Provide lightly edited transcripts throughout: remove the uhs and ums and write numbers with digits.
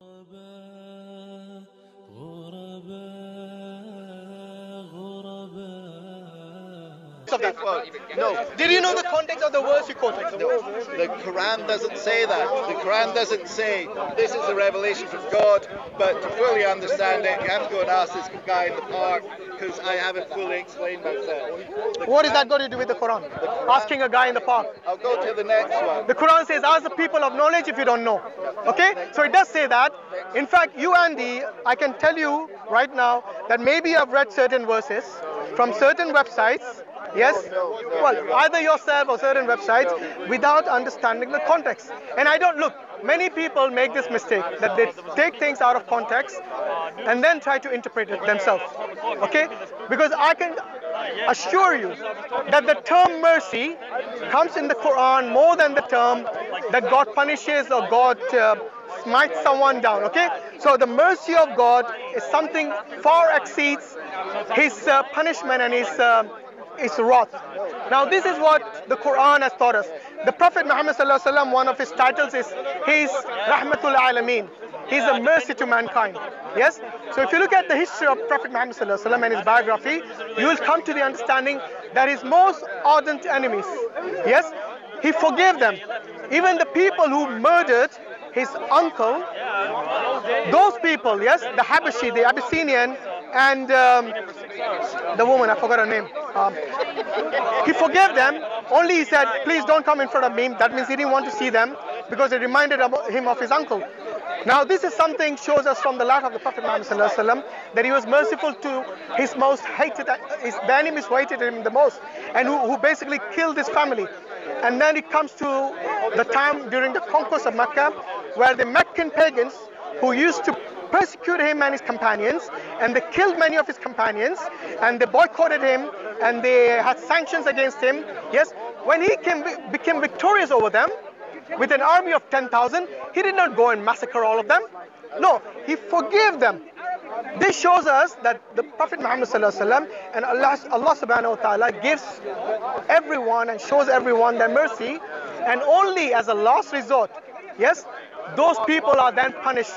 Of that. No. Did you know the context of the verse you quoted? No. The Quran doesn't say that. The Quran doesn't say this is a revelation from God, but to fully understand it, you have to go and ask this guy in the park, because I haven't fully explained myself. What is that got to do with the Quran? Asking a guy in the park. I'll go to the next one. The Quran says, ask the people of knowledge if you don't know. Okay? So it does say that. In fact, you, Andy, I can tell you right now that maybe I've read certain verses from certain websites. Yes? Well, either yourself or certain websites without understanding the context. And I don't, look, many people make this mistake that they take things out of context and then try to interpret it themselves. Okay? Because I can assure you that the term mercy comes in the Quran more than the term that God punishes or God smites someone down. Okay? So the mercy of God is something far exceeds his punishment and his wrath. Now this is what the Quran has taught us. The Prophet Muhammad sallallahu alaihi wasallam, one of his titles is he's Rahmatul Alameen. He's a mercy to mankind. Yes? So if you look at the history of Prophet Muhammad sallallahu alaihi wasallam and his biography, you will come to the understanding that his most ardent enemies, yes, he forgave them. Even the people who murdered his uncle, those people, yes, the Habashi, the Abyssinian, and the woman, I forgot her name. He forgave them, only he said, please don't come in front of me. That means he didn't want to see them because it reminded him of his uncle. Now this is something shows us from the life of the Prophet Muhammad sallallahu alaihi wasallam that he was merciful to his most hated, the enemies who hated him the most, and who basically killed his family. And then it comes to the time during the conquest of Mecca, where the Meccan pagans who used to persecute him and his companions, and they killed many of his companions, and they boycotted him, and they had sanctions against him. Yes, when he became victorious over them with an army of 10,000, he did not go and massacre all of them. No, he forgave them. This shows us that the Prophet Muhammad sallallahu alaihi wasallam and Allah subhanahu wa ta'ala gives everyone and shows everyone their mercy, and only as a last resort, yes, those people are then punished.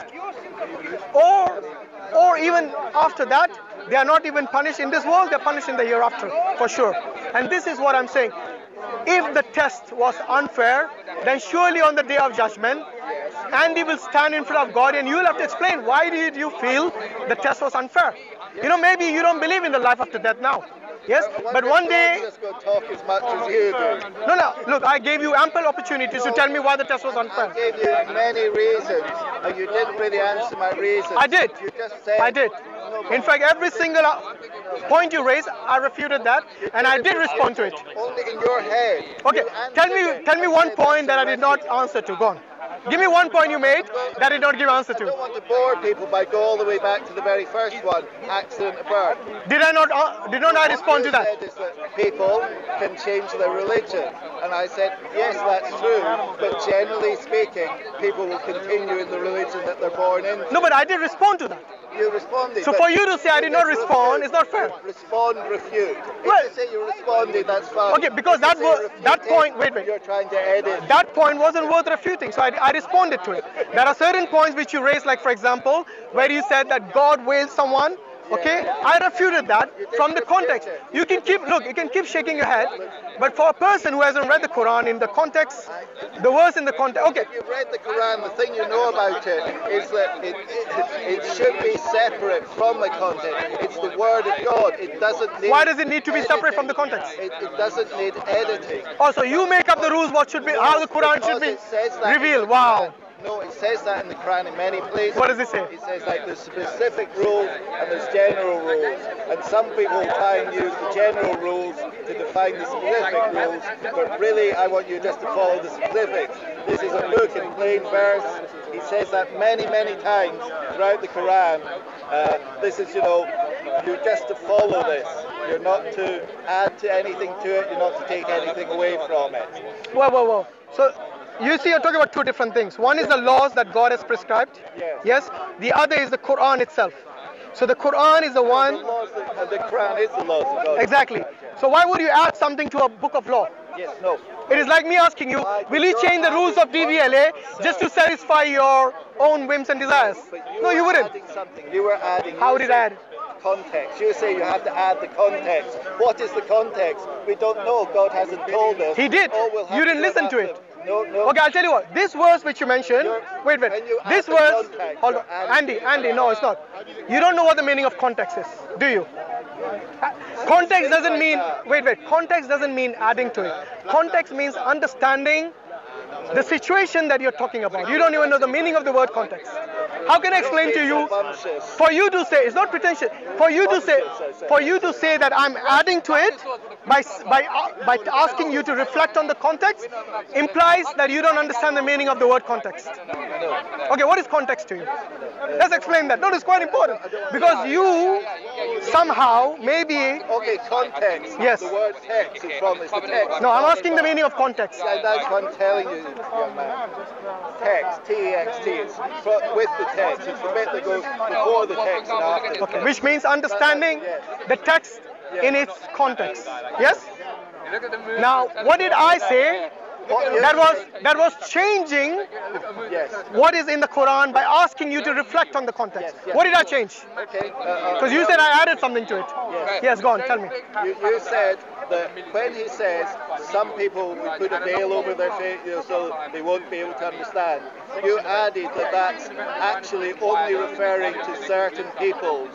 Or even after that, they are not even punished in this world, they are punished in the hereafter, for sure. And this is what I'm saying. If the test was unfair, then surely on the day of judgment, Andy will stand in front of God and you will have to explain, why did you feel the test was unfair? You know, maybe you don't believe in the life after death now. Yes, but one day... Just go talk as much as you do. No, look, I gave you ample opportunities to tell me why the test was unfair. I gave you many reasons, and you didn't really answer my reasons. I did. You just said... I did. In fact, every single point you raised, I refuted that, and I did respond to it. Only in your head. Okay, tell me one point that I did not answer to. Go on. Give me one point you made that I did not give answer to. I don't want to bore people by going all the way back to the very first one, accident of birth. Did not I respond to that? What you said is that people can change their religion. And I said, yes, that's true, but generally speaking, people will continue in the religion that they're born in. No, but I did respond to that. You responded. So for you to say I did not respond is not fair. Respond, refute. Well, if you say you responded, that's fine. Okay, because that point, wait. You're trying to edit. That point wasn't worth refuting, so I responded to it. There are certain points which you raised, like for example, where you said that God wailed someone. Okay, I refuted that from the context. You can keep shaking your head, but for a person who hasn't read the Quran in the context, the verse in the context, okay. If you've read the Quran, the thing you know about it is that it should be separate from the context. It's the word of God. It doesn't need... Why does it need to be separate from the context? It doesn't need editing. Also, you make up the rules what should be, how the Quran should be revealed. Wow. No, it says that in the Quran in many places. What does it say? It says like there's specific rules and there's general rules. And some people try and use the general rules to define the specific rules. But really, I want you just to follow the specifics. This is a book in plain verse. He says that many, many times throughout the Quran. This is, you're just to follow this. You're not to add to anything to it. You're not to take anything away from it. Whoa. So, you see, you're talking about two different things. One is the laws that God has prescribed. Yes. The other is the Quran itself. So the Quran is the one... The Quran is the laws of God. Exactly. So why would you add something to a book of law? Yes, no. It is like me asking you, will you change the rules of DVLA just to satisfy your own whims and desires? No, you wouldn't. Adding something. You were adding. How did I add? Context. You say you have to add the context. What is the context? We don't know. God hasn't told us. He did. We'll You didn't listen to it. No, no. Okay, I'll tell you what. This verse which you mentioned, wait. This verse, hold on. Andy, no, it's not. You don't know what the meaning of context is, do you? Context doesn't mean, wait. Context doesn't mean adding to it. Context means understanding the situation that you're talking about. You don't even know the meaning of the word context. How can I explain to you? For you to say, it's not pretentious. For you to say that I'm adding to it by asking you to reflect on the context implies that you don't understand the meaning of the word context. Okay, what is context to you? Let's explain that. No, it's quite important because you somehow maybe. Okay, context. Yes. The word text is from the text. No, I'm asking the meaning of context. That's what I'm telling you, young man. Text, T-E-X-T, it's with the text. It's the bit that goes before the text and after. Okay, which means understanding the text in its context. Yes? Now, what did I say? That was changing what is in the Quran by asking you to reflect on the context. What did I change? Because you said I added something to it. Yes, go on, tell me. You said that when he says some people put a veil over their face, so they won't be able to understand, you added that that's actually only referring to certain people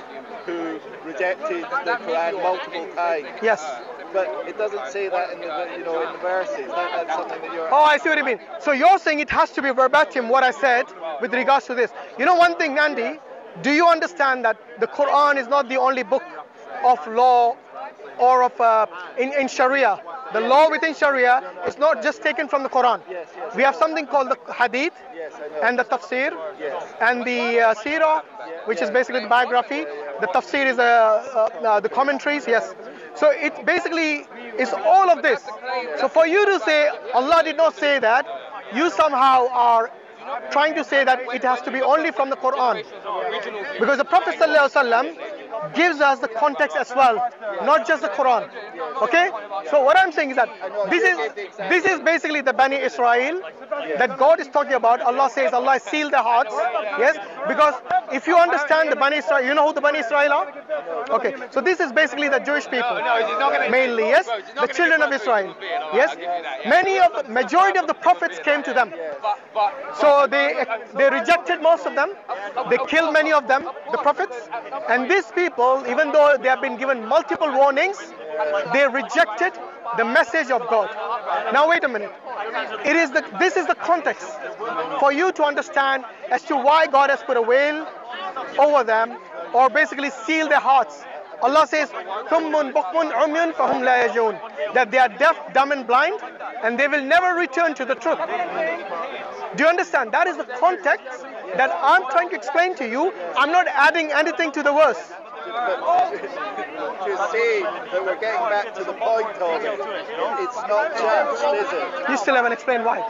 who rejected the Quran multiple times. Yes. But it doesn't say that in the in the verses. That's something that you're. Oh, I see what you mean. So you're saying it has to be verbatim what I said with regards to this. You know one thing, Andy. Do you understand that the Quran is not the only book of law or of in Sharia? The law within Sharia is not just taken from the Quran. Yes. We have something called the Hadith and the Tafsir and the Seerah, which is basically the biography. The Tafsir is the commentaries. Yes. So it basically is all of this. So for you to say Allah did not say that, you somehow are trying to say that it has to be only from the Quran. Because the Prophet ﷺ gives us the context as well, not just the Quran. Okay? So what I'm saying is that this is basically the Bani Israel that God is talking about. Allah says Allah has sealed their hearts. Yes? Because if you understand the Bani Israel, you know who the Bani Israel are? Okay, so this is basically the Jewish people, mainly, yes? The children of Israel, yes? Majority of the prophets came to them. So they rejected most of them. They killed many of them, the prophets. And these people, even though they have been given multiple warnings, they rejected the message of God. Now wait a minute. This is the context for you to understand as to why God has put a veil over them, or basically seal their hearts. Allah says, that they are deaf, dumb and blind, and they will never return to the truth. Do you understand? That is the context that I'm trying to explain to you. I'm not adding anything to the verse. To see that we're getting back to the point of it, it's not just, is it? You still haven't explained why.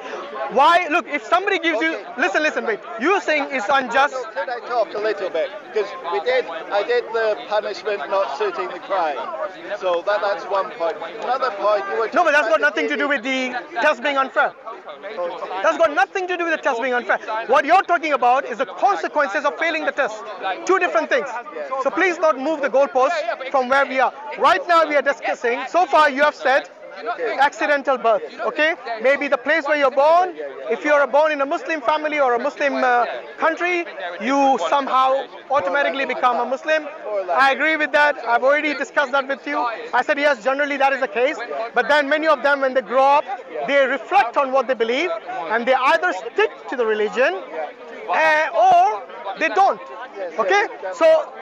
Why? Look, if somebody gives you, listen, wait. You're saying it's unjust. Could I talk a little bit? Because I did the punishment not suiting the crime. So that's one point. Another point, you were. No, but that's got nothing to do with the test being unfair. That's got nothing to do with the test being unfair. What you're talking about is the consequences of failing the test. Two different things. So please not move the goalposts from where we are. Right now we are discussing, so far you have said accidental birth, okay? Maybe the place where you're born, if you're born in a Muslim family or a Muslim country, you somehow automatically become a Muslim. I agree with that. I've already discussed that with you. I said yes, generally that is the case. But then many of them, when they grow up, they reflect on what they believe and they either stick to the religion or they don't. Okay? So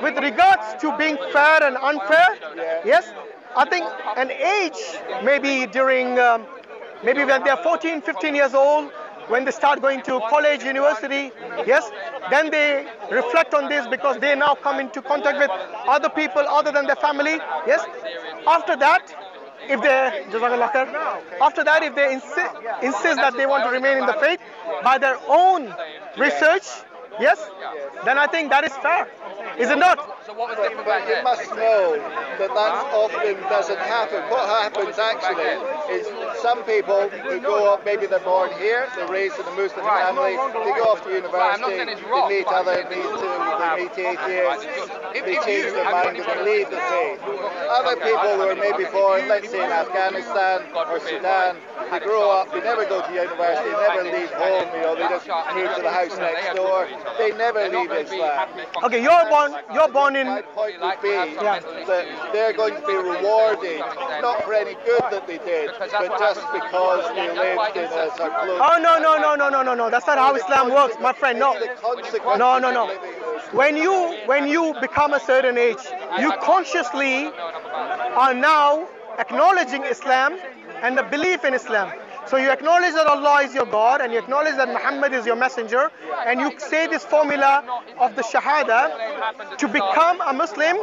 with regards to being fair and unfair, yes, I think an age, maybe during, maybe when they're 14, 15 years old, when they start going to college, university, yes, then they reflect on this because they now come into contact with other people other than their family, yes. After that, if they insist that they want to remain in the faith by their own research, yes, then I think that is fair. Is it not? So what was different back But you then? must know that often doesn't happen. What happens actually is some people who go up, maybe they're born here, they're raised in a Muslim family, they go off to university, they meet other, they meet atheists, they change their mind and they leave the faith. Other people who are maybe born, let's say in Afghanistan or Sudan, they grow up, they never go to university, they never leave home, they just move to the house next door, they never leave Islam. Okay, you're born in. My point would be that they're going to be rewarded, not for any good that they did, but just because they lived in a sort of Oh no. That's not how Islam works, my friend. No. No. When you become a certain age, you consciously are now acknowledging Islam and the belief in Islam. So you acknowledge that Allah is your God, and you acknowledge that Muhammad is your messenger, and you say this formula of the Shahada to become a Muslim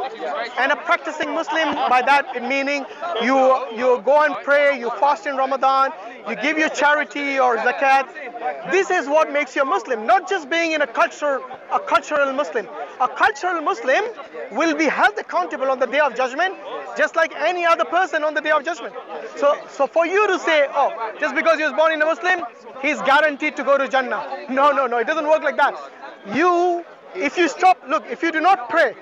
and a practicing Muslim. By that meaning, you go and pray, you fast in Ramadan, you give your charity or zakat. This is what makes you a Muslim, not just being in a cultural Muslim. A cultural Muslim will be held accountable on the Day of Judgment, just like any other person on the Day of Judgment. So for you to say, oh, just because he was born in a Muslim, he's guaranteed to go to Jannah. No, it doesn't work like that. If you do not pray,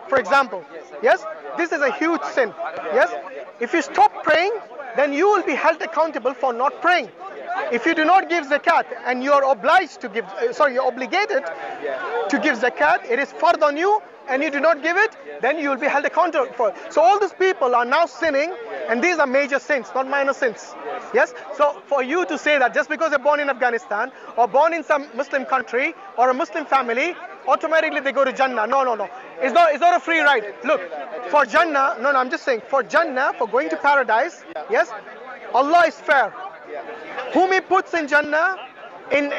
for example, yes, this is a huge sin, yes. If you stop praying, then you will be held accountable for not praying. If you do not give zakat and you are obliged to give, you're obligated to give zakat, it is fard on you, and you do not give it, then you will be held accountable for it. So all these people are now sinning, and these are major sins, not minor sins. Yes? So for you to say that just because they're born in Afghanistan or born in some Muslim country or a Muslim family, automatically they go to Jannah. No. It's not a free ride. Look, for Jannah, I'm just saying, for Jannah, for going to paradise, yes, Allah is fair. Whom He puts in Jannah, in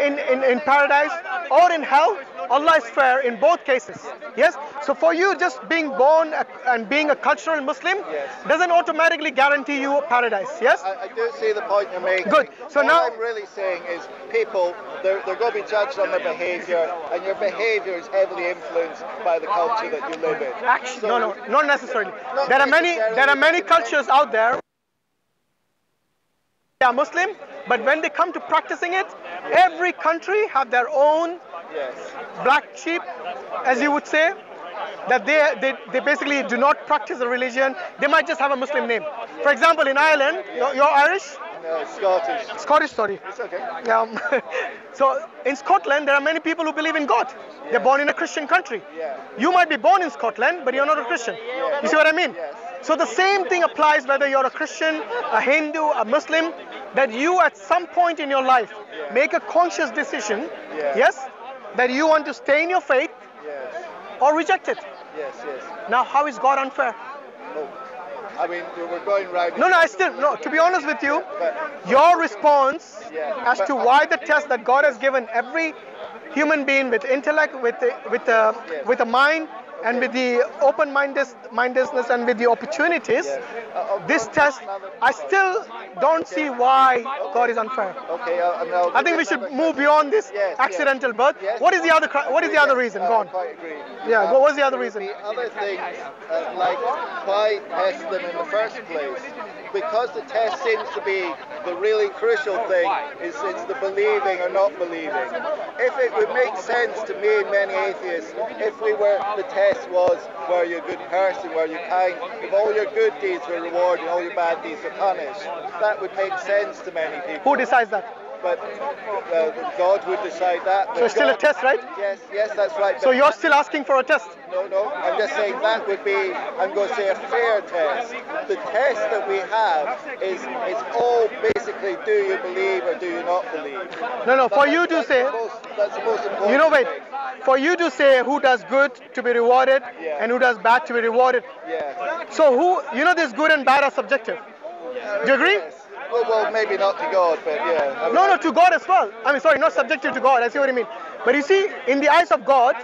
paradise or in hell, Allah is fair in both cases. Yes? So for you just being born and being a cultural Muslim doesn't automatically guarantee you paradise. Yes? I do see the point you're making. Good. So All now I'm really saying is people, they're going to be judged on their behavior, and your behavior is heavily influenced by the culture that you live in. Actually, no, not necessarily. There are many cultures out there. They are Muslim, but when they come to practicing it, every country have their own black sheep, as you would say, that they basically do not practice the religion. They might just have a Muslim name. For example, in Ireland, you're Irish? No, Scottish. Scottish, sorry. It's okay. So in Scotland, there are many people who believe in God. They're born in a Christian country. You might be born in Scotland, but you're not a Christian. You see what I mean? So the same thing applies whether you're a Christian, a Hindu, a Muslim, that you at some point in your life make a conscious decision, yes, that you want to stay in your faith or reject it. Yes. Now, how is God unfair? I mean, we're going right. No, to be honest with you, your response as to why the test that God has given every human being with intellect, with a mind, and with the open-mindedness and with the opportunities, this test, I still don't see why God is unfair. Okay, I think we should move beyond this accidental birth. What is the other reason? Go on. I quite agree. Yeah, what's the other reason? The other things, like why test them in the first place? Because the test seems to be the really crucial thing, is it's the believing or not believing. If it would make sense to me and many atheists, if the test was, were you a good person, were you kind, if all your good deeds were rewarded and all your bad deeds were punished, that would make sense to many people. Who decides that? But God would decide that. So it's still a test, right? Yes, that's right. So you're still asking for a test? No, I'm just saying that would be, I'm going to say, a fair test. The test that we have is all basically, do you believe or do you not believe? No, for you to say, that's the most important wait, thing. for you to say who does good to be rewarded and who does bad to be rewarded. So this good and bad are subjective. Do you agree? Yes. Well, maybe not to God, but yeah. No, to God as well. I mean, sorry, not subjective to God. I see what you mean. But you see, in the eyes of God,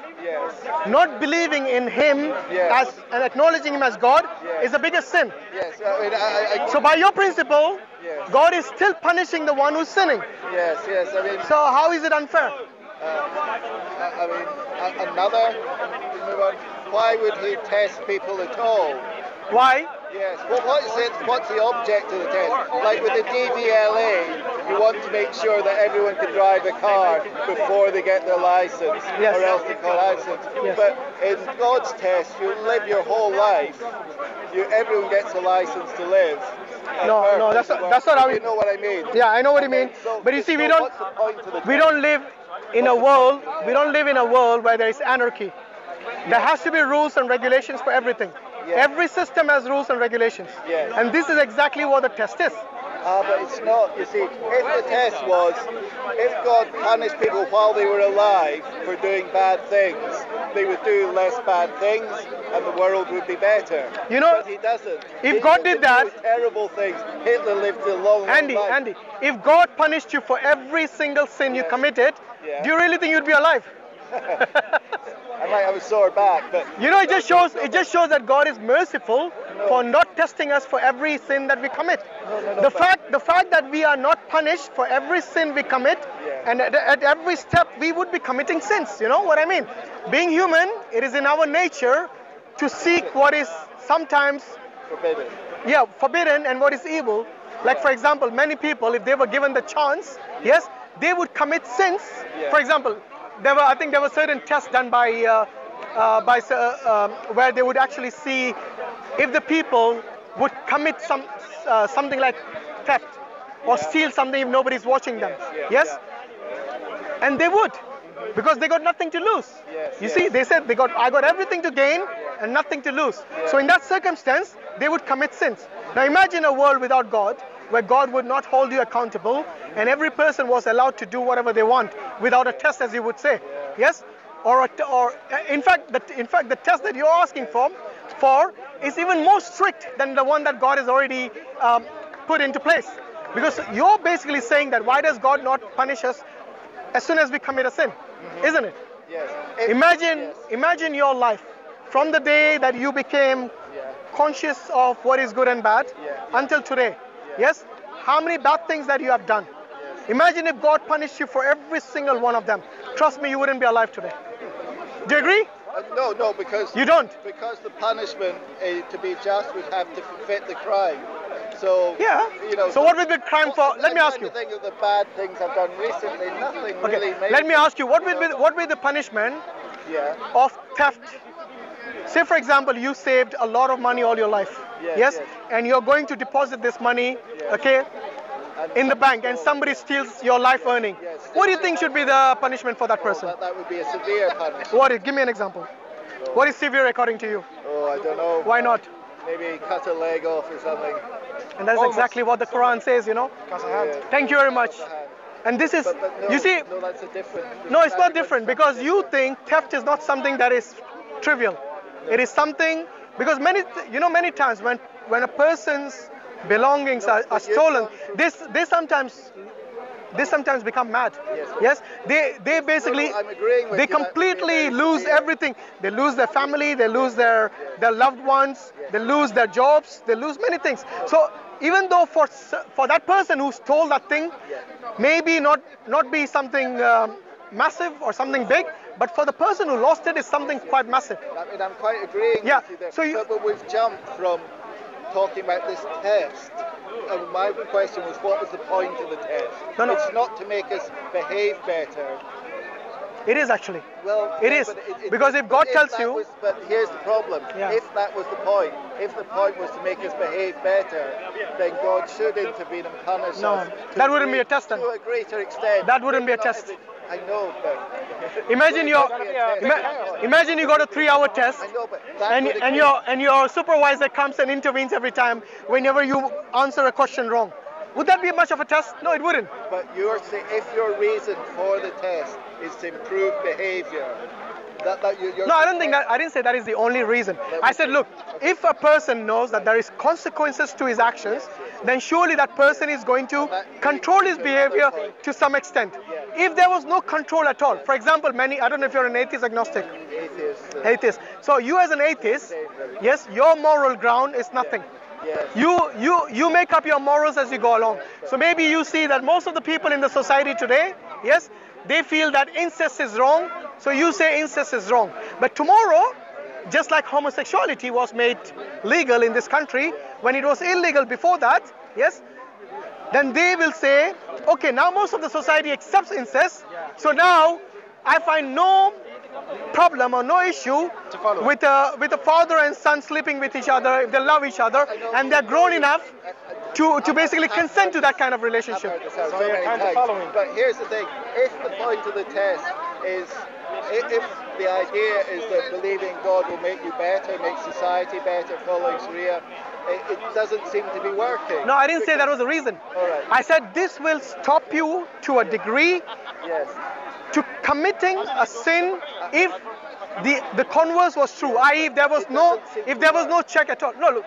not believing in Him as and acknowledging Him as God is the biggest sin. Yes. I mean, so by your principle, God is still punishing the one who's sinning. Yes. I mean, so how is it unfair? I mean, another, why would he test people at all? Why? Yes. Well, what's the object of the test? Like with the DVLA, you want to make sure that everyone can drive a car before they get their license, Yes. or else they call license. Yes. But in God's test, you live your whole life. Everyone gets a license to live. No, that's not how you know what I mean. Yeah, I know what you mean. So, but you see, what's the point of the we test? don't live in a world. We don't live in a world where there is anarchy. There has to be rules and regulations for everything. Yeah. Every system has rules and regulations. Yes. And this is exactly what the test is. But it's not. You see, if the test was, if God punished people while they were alive for doing bad things, they would do less bad things, and the world would be better. You know, but he doesn't. If God did that, terrible things. Hitler lived a long life. Andy, if God punished you for every single sin you committed, do you really think you'd be alive? I might have a sore back, but you know, it just shows that God is merciful for not testing us for every sin that we commit. The fact that we are not punished for every sin we commit, and at every step we would be committing sins. You know what I mean? Being human, it is in our nature to seek what is sometimes forbidden. Yeah, forbidden, and what is evil. Like, for example, many people, if they were given the chance, yes, they would commit sins. For example, I think there were certain tests done by where they would actually see if the people would commit something like theft or steal something if nobody's watching them. Yes? And they would, because they got nothing to lose. You see, they said I got everything to gain and nothing to lose. So in that circumstance, they would commit sins. Now imagine a world without God, where God would not hold you accountable, and every person was allowed to do whatever they want without a test, as you would say. Yes? Or in fact, the test that you're asking for is even more strict than the one that God has already put into place. Because you're basically saying that why does God not punish us as soon as we commit a sin? Isn't it? Yes. Imagine your life from the day that you became conscious of what is good and bad until today. Yes? How many bad things that you have done? Imagine if God punished you for every single one of them. Trust me, you wouldn't be alive today. Do you agree? No, because you don't. Because the punishment, to be just, would have to fit the crime. So So what would be the crime for? Let me ask you. Think of the bad things I've done recently. Nothing really. Let me ask you. What would be the punishment of theft? Say, for example, you saved a lot of money all your life. Yes. And you're going to deposit this money, in the bank, and somebody steals your life earning. What do you think should be the punishment for that person? That would be a severe punishment. What is? Give me an example. What is severe according to you? Oh, I don't know. Why not? Maybe cut a leg off or something. And that's exactly what the Quran says, you know. Thank you very much. And this is, you see, no, that's a different. No, it's not different, because you think theft is not something that is trivial. It is something, because many times when a person's belongings are stolen, they sometimes become mad. Yes, they basically they completely lose everything. They lose their family, they lose their loved ones, they lose their jobs, they lose many things. So even though for that person who stole that thing, maybe not be something massive or something big, but for the person who lost it is something quite massive. I mean, I'm quite agreeing with you there. But we've jumped from talking about this test. And my question was, what was the point of the test? No. It's not to make us behave better. It is actually. Well, it is. Because if God tells you... But here's the problem. If that was the point, if the point was to make us behave better, then God should intervene and punish us. No, that wouldn't be a test then. To a greater extent. That wouldn't be a test. I know, but... Imagine you got a 3-hour test, I know, but and your supervisor comes and intervenes every time whenever you answer a question wrong. Would that be much of a test? No, it wouldn't. But you're saying if your reason for the test is to improve behavior, no, I don't think that. I didn't say that is the only reason. I said, look, if a person knows that there is consequences to his actions, then surely that person is going to control his behavior to some extent. If there was no control at all, for example, I don't know if you're an atheist, agnostic. Atheist. So you as an atheist, yes, your moral ground is nothing. You make up your morals as you go along. So maybe you see that most of the people in the society today, yes, they feel that incest is wrong, so you say incest is wrong. But tomorrow, just like homosexuality was made legal in this country, when it was illegal before that, yes, then they will say, okay, now most of the society accepts incest, so now I find no problem or no issue with a father and son sleeping with each other if they love each other and they're grown enough to basically consent to that kind of relationship. So you're kind of following. But here's the thing, if the point of the test is, if the idea is that believing God will make you better, make society better, following Sharia, it doesn't seem to be working. No, I didn't say that was the reason. All right. I said this will stop you to a degree Yes. to committing a sin if the converse was true, i.e. if there was no check at all. No, look,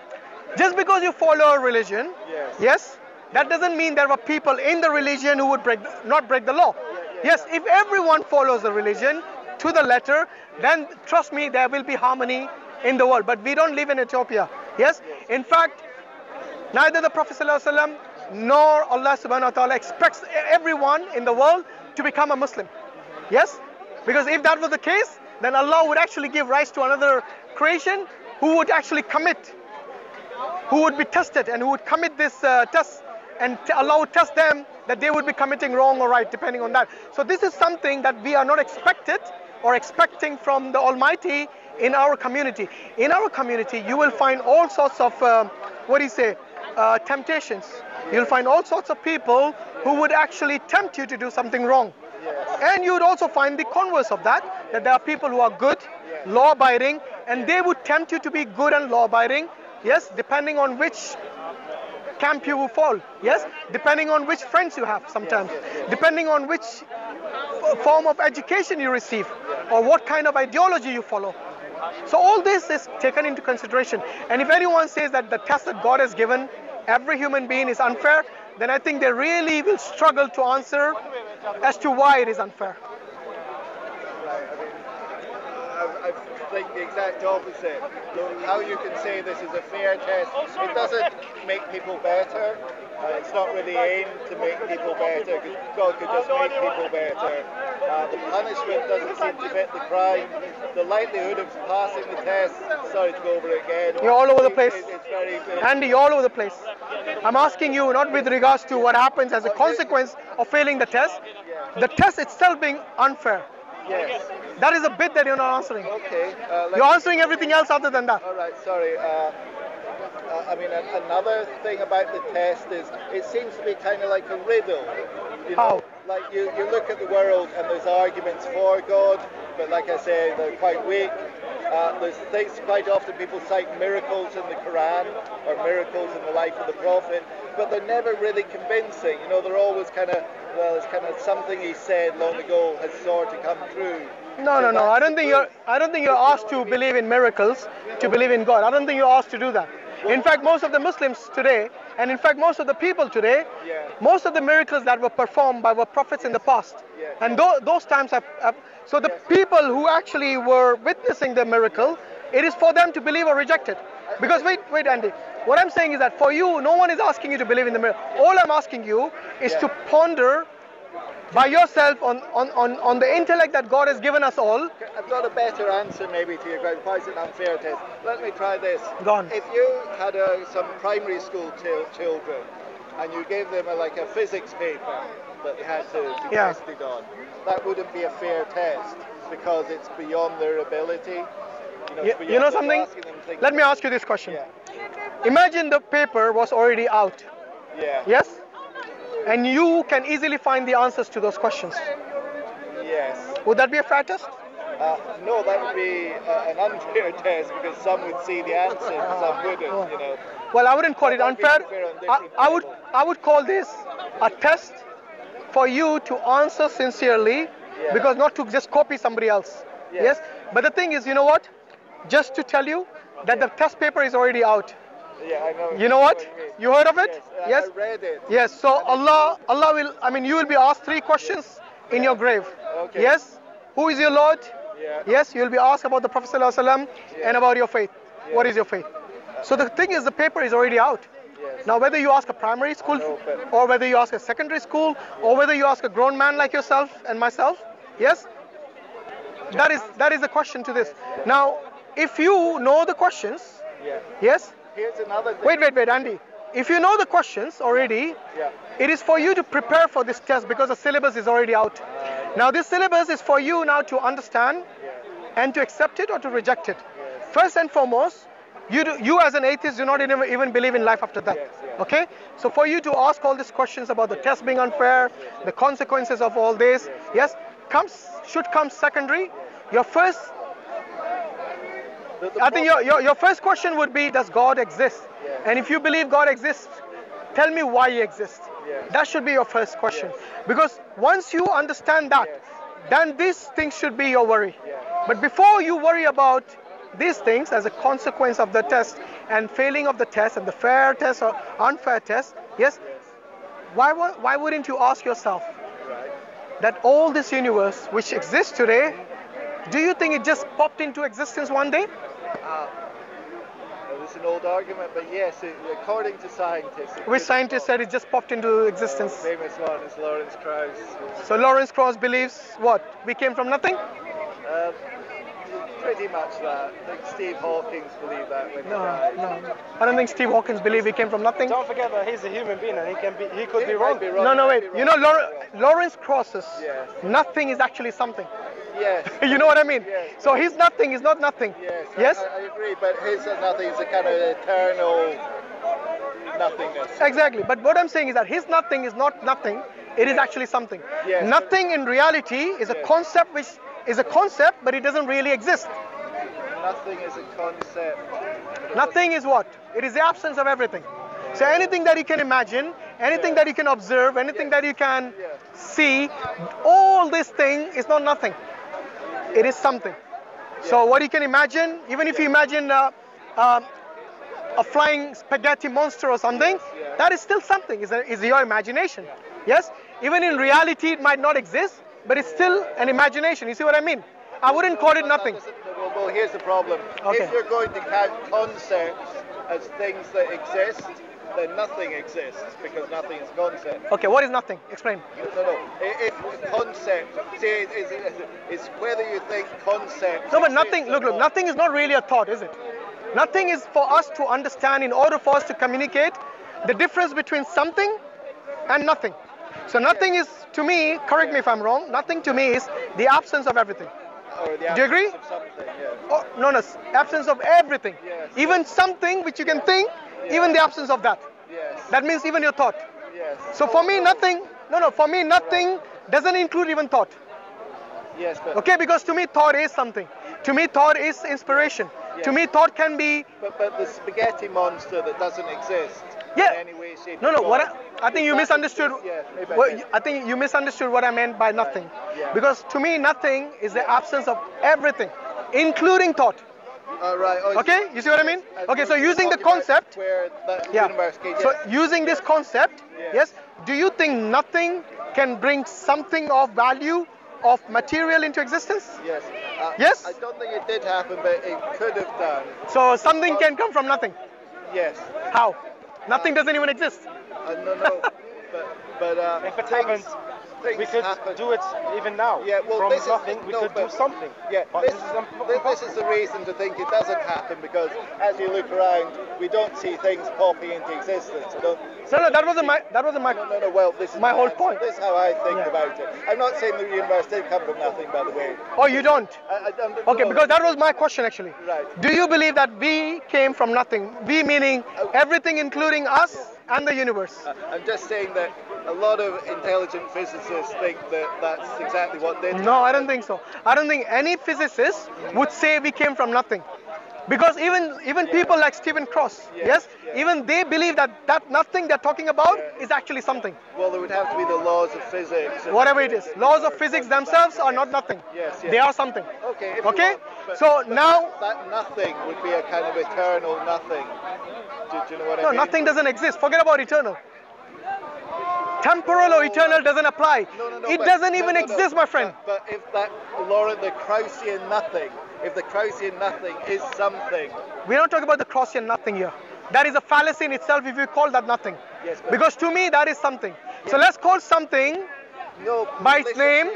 just because you follow a religion, yes, that doesn't mean there were people in the religion who would not break the law. Yes, if everyone follows the religion to the letter, then trust me, there will be harmony in the world. But we don't live in Ethiopia. Yes, in fact, neither the Prophet ﷺ nor Allah subhanahu wa ta'ala expects everyone in the world to become a Muslim. Yes, because if that was the case, then Allah would actually give rise to another creation who would actually commit, who would be tested and who would commit this test, and Allah would test them that they would be committing wrong or right depending on that. So this is something that we are not expecting from the Almighty in our community. In our community, you will find all sorts of temptations. You'll find all sorts of people who would actually tempt you to do something wrong. And you would also find the converse of that there are people who are good, law-abiding, and they would tempt you to be good and law-abiding, yes, depending on which camp you will fall, yes, depending on which friends you have sometimes, depending on which form of education you receive, or what kind of ideology you follow. So all this is taken into consideration. And if anyone says that the test that God has given every human being is unfair, then I think they really will struggle to answer as to why it is unfair. Right, I think the exact opposite. How you can say this is a fair test, it doesn't make people better. It's not really aimed to make people better, because God could just make people better. The punishment doesn't seem to fit the crime. The likelihood of passing the test, sorry to go over it again. You're all over the place. It's very Andy, you're all over the place. I'm asking you not with regards to what happens as a consequence of failing the test. The test itself being unfair. Yes. That is a bit that you're not answering. Okay. You're answering everything else other than that. All right, sorry. I mean, another thing about the test is it seems to be kind of like a riddle. You know, How? like you look at the world and there's arguments for God, but like I say, they're quite weak. There's things, quite often people cite miracles in the Quran or miracles in the life of the Prophet, but they're never really convincing. You know, they're always kind of, well, it's kind of something he said long ago has sort of come true. No. I don't think you're asked to believe in miracles, to believe in God. I don't think you're asked to do that. In fact, most of the Muslims today, and in fact most of the people today, most of the miracles that were performed by our prophets in the past, and those times have so the people who actually were witnessing the miracle, it is for them to believe or reject it. Because wait Andy, what I'm saying is that for you, no one is asking you to believe in the miracle. All I'm asking you is to ponder by yourself on the intellect that God has given us all. I've got a better answer maybe to your question. Why is it an unfair test? Let me try this. Go on. If you had some primary school children and you gave them a physics paper that they had to be tested on, that wouldn't be a fair test because it's beyond their ability. You know something? Let me ask you this question. Imagine the paper was already out. Yes? And you can easily find the answers to those questions. Yes. Would that be a fair test? No, that would be an unfair test because some would see the answer and some wouldn't, you know. Well, I wouldn't call it unfair. I would call this a test for you to answer sincerely, because not to just copy somebody else. Yes? But the thing is, you know what? Just to tell you that the test paper is already out. Yeah, I know. You know what? You heard of it? Yes. I read it. Yes. So Allah will. I mean, you will be asked 3 questions in your grave. Okay. Yes. Who is your Lord? Yes. You will be asked about the Prophet ﷺ and about your faith. What is your faith? So the thing is, the paper is already out. Now, whether you ask a primary school, or whether you ask a secondary school, or whether you ask a grown man like yourself and myself, yes, that is the question to this. Now, if you know the questions, yes. Here's another thing. Wait, Andy. If you know the questions already, it is for you to prepare for this test because the syllabus is already out. Now, this syllabus is for you now to understand and to accept it or to reject it. First and foremost, you as an atheist do not even believe in life after death. Okay? So for you to ask all these questions about the test being unfair, the consequences of all this, yes, should come secondary. Your first, I think your first question would be, does God exist? And if you believe God exists, tell me why He exists. That should be your first question. Because once you understand that, then these things should be your worry. But before you worry about these things as a consequence of the test and failing of the test and the fair test or unfair test, yes, why wouldn't you ask yourself that all this universe which exists today, do you think it just popped into existence one day? It's an old argument, but yes, according to scientists. Which scientist said it just popped into existence? The famous one is Lawrence Krauss. So Lawrence Krauss believes what? We came from nothing? Pretty much that. I think Steve Hawking believed that when he died. No. I don't think Steve Hawking believed we came from nothing. Don't forget that he's a human being and he could be wrong. No, wait. You know, Lawrence Krauss's nothing is actually something. Yes. You know what I mean? Yes. So his nothing is not nothing. Yes. I agree, but his nothing is a kind of eternal nothingness. Exactly. But what I'm saying is that his nothing is not nothing. It is actually something. Yes. Nothing in reality is a concept which is a concept, but it doesn't really exist. Nothing is a concept. Nothing is what? It is the absence of everything. So anything that you can imagine, anything that you can observe, anything that you can see, all this thing is not nothing. It is something. So what you can imagine, even if you imagine a flying spaghetti monster or something, that is still something. Is your imagination. Yes? Even in reality, it might not exist, but it's still an imagination. You see what I mean? I wouldn't call it nothing. Well, here's the problem. Okay. If you're going to count concepts as things that exist, then nothing exists because nothing is concept. Okay, what is nothing? Explain. No. If concept, see, it's whether you think concept. No, but nothing. Look. Nothing is not really a thought, is it? Nothing is for us to understand in order for us to communicate the difference between something and nothing. So nothing is, to me, correct me if I'm wrong, nothing to me is the absence of everything. Or the Do you agree? absence of something, Oh, no, absence of everything. Yes. Even something which you can think, even the absence of that. Yes. That means even your thought. Yes. So for me, nothing, for me, nothing doesn't include even thought. Yes, but Okay, because to me, thought is something. To me, thought is inspiration. To me, thought can be... But the spaghetti monster that doesn't exist in any way, shape, No, or form. what I think you misunderstood. Maybe I think you misunderstood what I meant by nothing. Because to me, nothing is the absence of everything, including thought. Right. Okay, you see what I mean? Okay, so using the concept, where that universe came, so using this concept, yes, do you think nothing can bring something of value, of material into existence? Yes. Yes? I don't think it did happen, but it could have done. So something can come from nothing. Yes. How? Nothing doesn't even exist. No. but If it happens, we could do it even now. Yeah, well, from this nothing, is, we could do something. Yeah, But this is the reason to think it doesn't happen, because as you look around, we don't see things popping into existence. No, that wasn't my. No. Well, this is my whole point. This is how I think about it. I'm not saying the universe did come from nothing, by the way. Oh, you don't? Okay, no. because that was my question actually. Right. Do you believe that we came from nothing? We meaning everything, including us and the universe. I'm just saying that a lot of intelligent physicists think that that's exactly what they do. No, I don't think so. I don't think any physicist would say we came from nothing. Because even people like Stephen Cross, even they believe that nothing they're talking about is actually something. Well, there would have to be the laws of physics. Whatever it is. Laws of physics themselves are not nothing. Yes. They are something. Okay. Okay? So now... That nothing would be a kind of eternal nothing. Do you know what I mean? No, nothing doesn't exist. Forget about eternal. Temporal or eternal doesn't apply. It doesn't even exist, my friend. But if the Kraussian nothing, if the Kraussian nothing is something... We're not talking about the Kraussian nothing here. that is a fallacy in itself if you call that nothing. Yes, but Because to me, that is something. So let's call something no, by its name.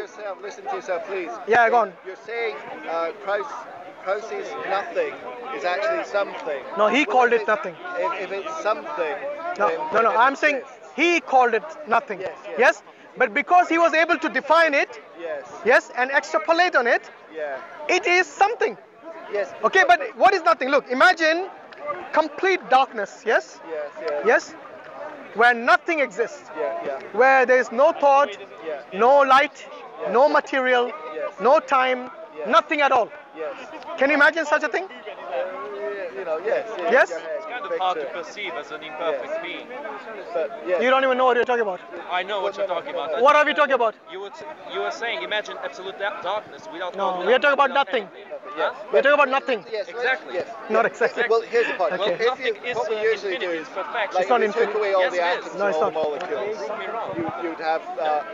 Listen to yourself, please. Yeah, go on. You're saying Krause's nothing is actually something. No, he called it nothing. If it's something. No. I'm saying he called it nothing. Yes? But because he was able to define it, yes, and extrapolate on it, it is something. Yes. Okay, but what is nothing? Look, imagine complete darkness, yes? Yes? Where nothing exists. Where there is no thought, no light, no material, no time, nothing at all. Can you imagine such a thing? Yes? It's kind of hard to perceive as an imperfect being. But, You don't even know what you're talking about. I know what you're talking about. What are we talking about? You were saying imagine absolute darkness without. No, we are talking about nothing. Huh? We're talking about nothing. Exactly. Not exactly. Well, here's the point. Okay. Well, nothing is What we usually do infinity, is, it's perfection. like, It's not if you took infinite. away all Yes, the it is. atoms No, and it's all the not. molecules, Prove me wrong. you'd have,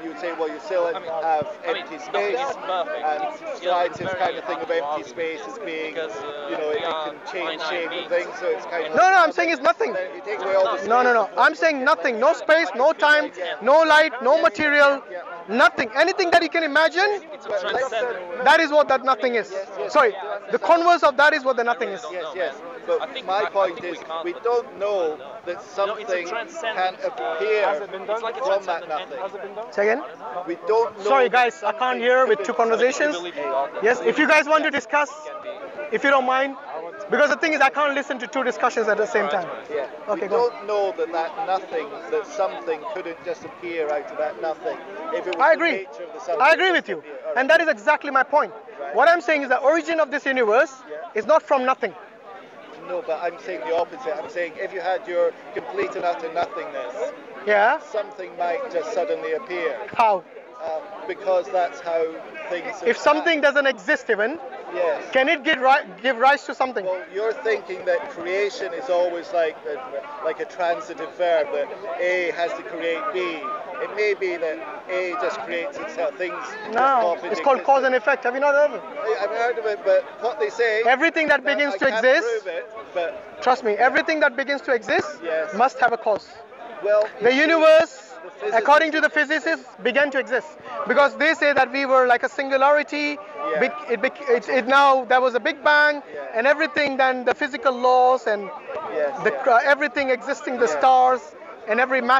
you'd say, well, you still have empty nothing space, is perfect. and It's scientists very kind of think of hard to empty argue space as being, because, it we are can change finite shape and beings. things, so it's kind of... No, I'm saying it's nothing. Then if you take away all the space, No. I'm saying nothing. No space, no time, no light, no material, nothing. Anything that you can imagine, It's a transcendent. that is what that nothing is. Sorry, the converse of that is what the nothing is. Yes. But my point is, we don't know that something can appear It's like a from that transcendent nothing. Say again? We don't know. Sorry that guys, I can't something hear with could two be- conversations. Yes, if you guys want to discuss, if you don't mind, because the thing is I can't listen to two discussions at the same time. Yeah. Okay, we go on. don't know that nothing, that something couldn't just appear out of that nothing. If it was I the agree. nature of the something I agree to with you. appear. All And right. that is exactly my point. What I'm saying is the origin of this universe is not from nothing. No, but I'm saying the opposite. I'm saying if you had your complete and utter nothingness, Yeah? something might just suddenly appear. How? Because that's how things... If something doesn't exist even, Yes. can it give rise to something? Well, you're thinking that creation is always like a transitive verb, that A has to create B. It may be that A just creates itself, things just No, pop it's into called cause and existence. effect. Have you not heard of it? I've heard of it, but what they say... Everything that now, begins I to can't exist, prove it, but, trust me, everything that begins to exist Yes. must have a cause. well... The universe, physicists- according to the physicists, began to exist because they say that we were like a singularity. Now there was a big bang, and everything. Then the physical laws and everything existing, the stars and every matter.